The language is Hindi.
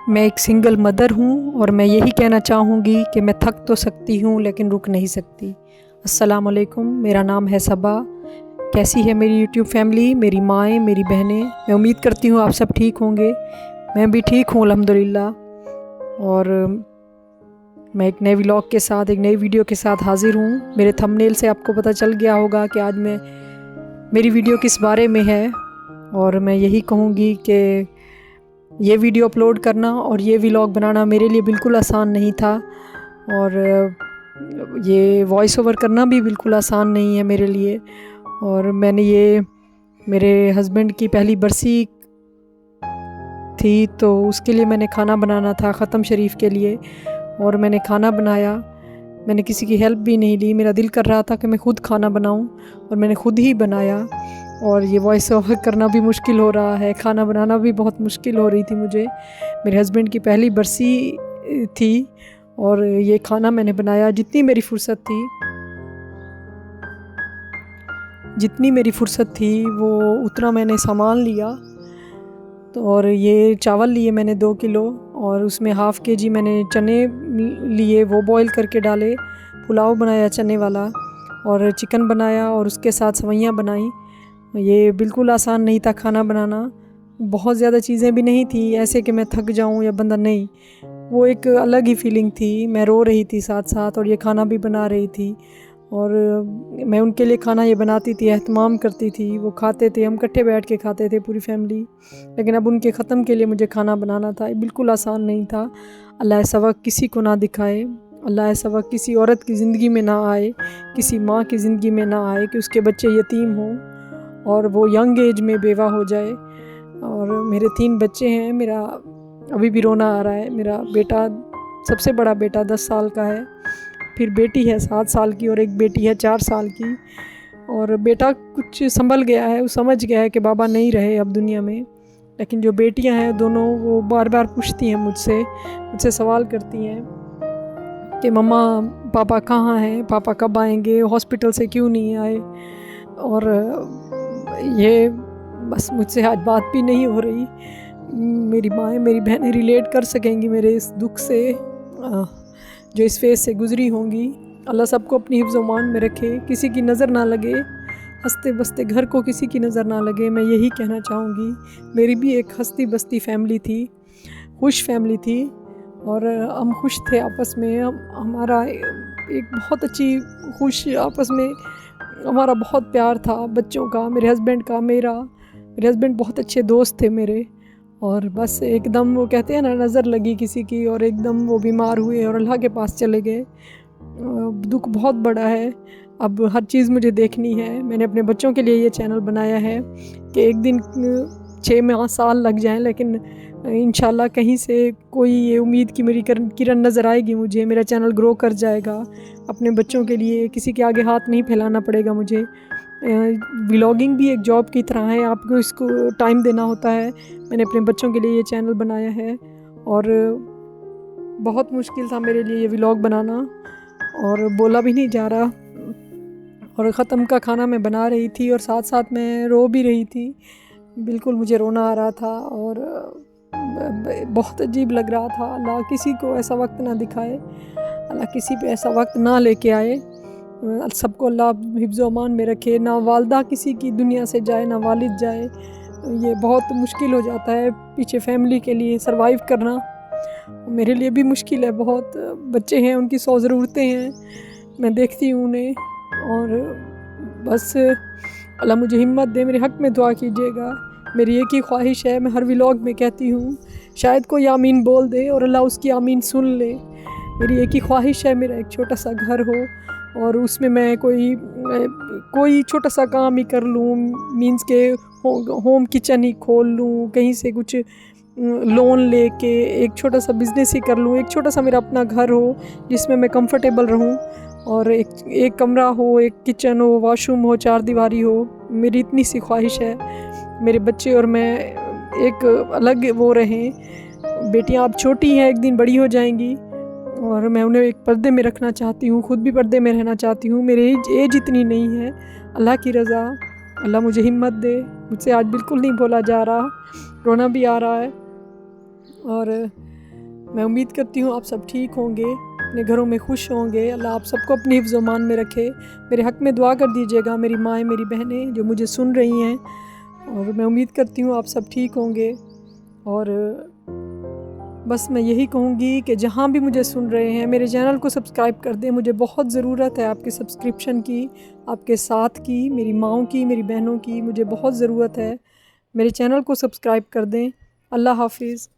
मैं एक सिंगल मदर हूँ और मैं यही कहना चाहूँगी कि मैं थक तो सकती हूँ लेकिन रुक नहीं सकती। अस्सलाम वालेकुम, मेरा नाम है सबा। कैसी है मेरी यूट्यूब फैमिली, मेरी माएँ, मेरी बहनें। मैं उम्मीद करती हूँ आप सब ठीक होंगे। मैं भी ठीक हूँ अल्हम्दुलिल्लाह। और मैं एक नए व्लॉग के साथ, एक नई वीडियो के साथ हाज़िर हूँ। मेरे थंबनेल से आपको पता चल गया होगा कि आज मेरी वीडियो किस बारे में है। और मैं यही कहूँगी कि ये वीडियो अपलोड करना और ये व्लॉग बनाना मेरे लिए बिल्कुल आसान नहीं था, और ये वॉइस ओवर करना भी बिल्कुल आसान नहीं है मेरे लिए। और मैंने ये मेरे हस्बैंड की पहली बरसी थी, तो उसके लिए मैंने खाना बनाना था ख़त्म शरीफ के लिए, और मैंने खाना बनाया। मैंने किसी की हेल्प भी नहीं ली। मेरा दिल कर रहा था कि मैं ख़ुद खाना बनाऊं और मैंने ख़ुद ही बनाया। और ये वॉइस ओवर करना भी मुश्किल हो रहा है, खाना बनाना भी बहुत मुश्किल हो रही थी मुझे। मेरे हस्बैंड की पहली बरसी थी और ये खाना मैंने बनाया। जितनी मेरी फ़ुर्सत थी वो उतना मैंने सामान लिया। तो और ये चावल लिए मैंने 2 किलो, और उसमें ½ kg मैंने चने लिए, वो बॉईल करके डाले। पुलाव बनाया चने वाला, और चिकन बनाया, और उसके साथ सेवइयाँ बनाई। ये बिल्कुल आसान नहीं था खाना बनाना। बहुत ज़्यादा चीज़ें भी नहीं थी ऐसे कि मैं थक जाऊं या बंदा, नहीं। वो एक अलग ही फीलिंग थी। मैं रो रही थी साथ साथ, और ये खाना भी बना रही थी। और मैं उनके लिए खाना ये बनाती थी, एहतमाम करती थी। वो खाते थे, हम इकट्ठे बैठ के खाते थे पूरी फैमिली। लेकिन अब उनके ख़त्म के लिए मुझे खाना बनाना था। ये बिल्कुल आसान नहीं था। अल्लाह ऐसा वक्त किसी को ना दिखाए, अल्लाह ऐसा वक्त किसी औरत की ज़िंदगी में ना आए, किसी माँ की ज़िंदगी में ना आए कि उसके बच्चे यतीम हों और वो यंग एज में बेवा हो जाए। और मेरे 3 बच्चे हैं। मेरा अभी भी रोना आ रहा है। मेरा बेटा, सबसे बड़ा बेटा 10 साल का है, फिर बेटी है 7 साल की, और एक बेटी है 4 साल की। और बेटा कुछ संभल गया है, वो समझ गया है कि बाबा नहीं रहे अब दुनिया में। लेकिन जो बेटियां हैं दोनों, वो बार बार पूछती हैं मुझसे सवाल करती हैं कि मम्मा पापा कहाँ हैं, पापा कब आएंगे, हॉस्पिटल से क्यों नहीं आए। और ये बस मुझसे आज बात भी नहीं हो रही। मेरी माएँ, मेरी बहनें रिलेट कर सकेंगी मेरे इस दुख से, जो इस फेज़ से गुज़री होंगी। अल्लाह सबको अपनी हिफ्ज़ मान में रखे, किसी की नज़र ना लगे, हंसते बसते घर को किसी की नज़र ना लगे। मैं यही कहना चाहूँगी। मेरी भी एक हंसती बसती फैमिली थी, खुश फैमिली थी, और हम खुश थे आपस में। हमारा एक बहुत अच्छी खुश आपस में हमारा बहुत प्यार था, बच्चों का, मेरे हस्बैंड का, मेरे हस्बैंड बहुत अच्छे दोस्त थे मेरे। और बस एकदम वो कहते हैं ना, नज़र लगी किसी की, और एकदम वो बीमार हुए और अल्लाह के पास चले गए। दुख बहुत बड़ा है। अब हर चीज़ मुझे देखनी है। मैंने अपने बच्चों के लिए ये चैनल बनाया है कि एक दिन 6 माह साल लग जाएं, लेकिन इंशाल्लाह कहीं से कोई ये उम्मीद की मेरी किरण नज़र आएगी मुझे। मेरा चैनल ग्रो कर जाएगा। अपने बच्चों के लिए किसी के आगे हाथ नहीं फैलाना पड़ेगा मुझे। व्लॉगिंग भी एक जॉब की तरह है, आपको इसको टाइम देना होता है। मैंने अपने बच्चों के लिए ये चैनल बनाया है, और बहुत मुश्किल था मेरे लिए ये व्लॉग बनाना, और बोला भी नहीं जा रहा। और ख़त्म का खाना मैं बना रही थी और साथ साथ मैं रो भी रही थी। बिल्कुल मुझे रोना आ रहा था, और बहुत अजीब लग रहा था। अल्लाह किसी को ऐसा वक्त ना दिखाए, अल्लाह किसी पे ऐसा वक्त ना लेके आए। सबको अल्लाह हिफ्ज़ अमान में रखे। ना वालदा किसी की दुनिया से जाए, ना वालिद जाए। ये बहुत मुश्किल हो जाता है पीछे फैमिली के लिए सर्वाइव करना। मेरे लिए भी मुश्किल है बहुत। बच्चे हैं, उनकी 100 ज़रूरतें हैं, मैं देखती हूँ उन्हें। और बस अल्लाह मुझे हिम्मत दे। मेरे हक़ में दुआ कीजिएगा। मेरी एक ही ख्वाहिश है, मैं हर व्लॉग में कहती हूँ, शायद कोई आमीन बोल दे और अल्लाह उसकी आमीन सुन ले। मेरी एक ही ख्वाहिश है, मेरा एक छोटा सा घर हो, और उसमें मैं कोई छोटा सा काम ही कर लूँ। मीन्स के होम किचन ही खोल लूँ, कहीं से कुछ लोन लेके एक छोटा सा बिज़नेस ही कर लूँ। एक छोटा सा मेरा अपना घर हो जिसमें मैं कंफर्टेबल रहूँ, और एक कमरा हो, एक किचन हो, वॉशरूम हो, 4 दीवारी हो। मेरी इतनी सी ख्वाहिश है। मेरे बच्चे और मैं एक अलग वो रहें। बेटियां अब छोटी हैं, एक दिन बड़ी हो जाएंगी, और मैं उन्हें एक पर्दे में रखना चाहती हूँ, ख़ुद भी पर्दे में रहना चाहती हूँ। मेरी एज इतनी नहीं है। अल्लाह की रज़ा, अल्लाह मुझे हिम्मत दे। मुझसे आज बिल्कुल नहीं बोला जा रहा, रोना भी आ रहा है। और मैं उम्मीद करती हूँ आप सब ठीक होंगे, अपने घरों में खुश होंगे। अल्लाह आप सबको अपनी हिफ्ज़ व अमान में रखे। मेरे हक़ में दुआ कर दीजिएगा, मेरी माएँ, मेरी बहनें जो मुझे सुन रही हैं, और मैं उम्मीद करती हूँ आप सब ठीक होंगे। और बस मैं यही कहूँगी कि जहाँ भी मुझे सुन रहे हैं, मेरे चैनल को सब्सक्राइब कर दें। मुझे बहुत ज़रूरत है आपके सब्सक्रिप्शन की, आपके साथ की, मेरी माँओं की, मेरी बहनों की मुझे बहुत ज़रूरत है। मेरे चैनल को सब्सक्राइब कर दें। अल्लाह हाफ़िज़।